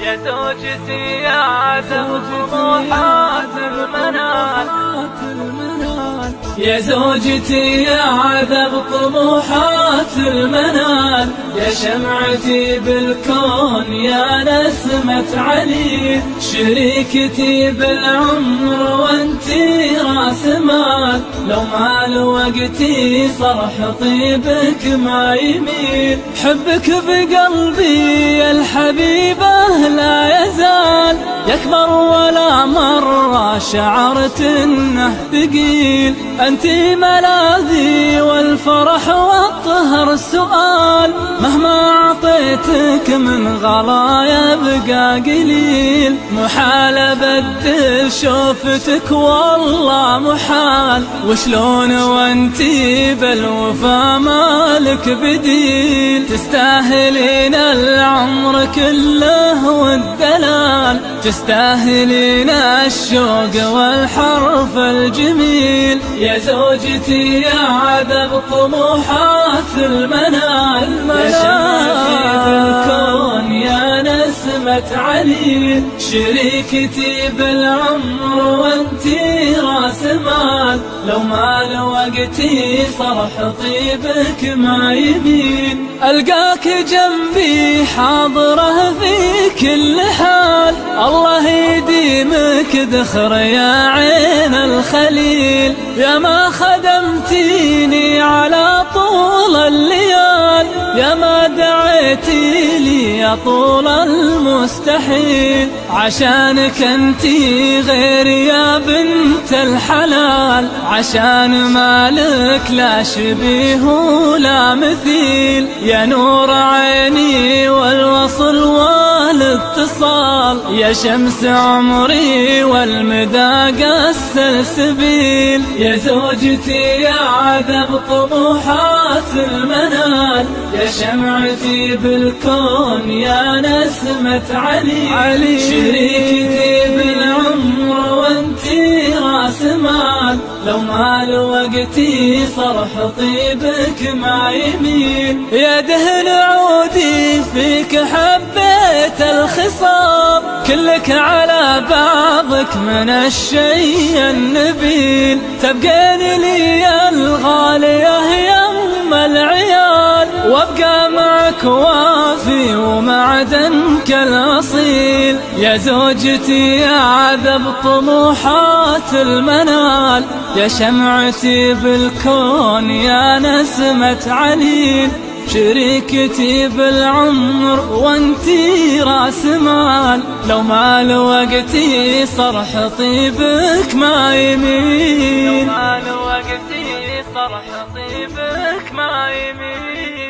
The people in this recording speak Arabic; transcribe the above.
يا زوجتي يا عذب طموحات المنال، يا زوجتي يا عذب طموحات المنال، يا شمعتي بالكون يا نسمة علي، شريكتي بالعمر وانتي راس مال، لو مال وقتي صرح طيبك ما يميل، حبك بقلبي يا الحبيبة لا يزال، يكبر ولا مرة شعرت انه ثقيل، انتي ملاذي والفرح والطهر السؤال، مهما اعطيتك من غلايا بقى قليل، محال ابدل شوفتك والله محال، وشلون وانتي بالوفا مالك بديل، تستاهلين العمر كله والدلال، تستاهلين الشوق والحرف الجميل، يا زوجتي يا عذب طموحات المنال، يا شمعتي بالكون يا نسمة علي، شريكتي بالعمر وانتي راس مال، لو مال وقتي صرح طيبك ما يمين، ألقاك جنبي حاضره في كل حال، الله يديمك ذخر يا عين الخليل، يا ما خدمتيني على طول الليال، يا ما دعيتي لي يا طول المستحيل، عشانك انتي غير يا بنت الحلال، عشان مالك لا شبيه ولا مثيل، يا نور عيني والوصل والاتصال، يا شمس عمري والمدى قس السبيل، يا زوجتي يا عذب طموحات المنال، يا شمعتي بالكون يا نسمة علي، شريكتي بالعمر وانتي راس مال، لو مال وقتي صرح طيبك ما يميل، يا دهن عودي فيك حبيت الخصام، كلك على بعضك من الشيء النبيل، تبقين لي الغالية يم العيال، وابقى معك وافي ومعدنك الأصيل، يا زوجتي يا عذب طموحات المنال، يا شمعتي بالكون يا نسمة علي، شريكتي بالعمر وانتي راس مال، لو مال وقتي صرح طيبك ما يمين، لو مال وقتي صرح طيبك ما يمين.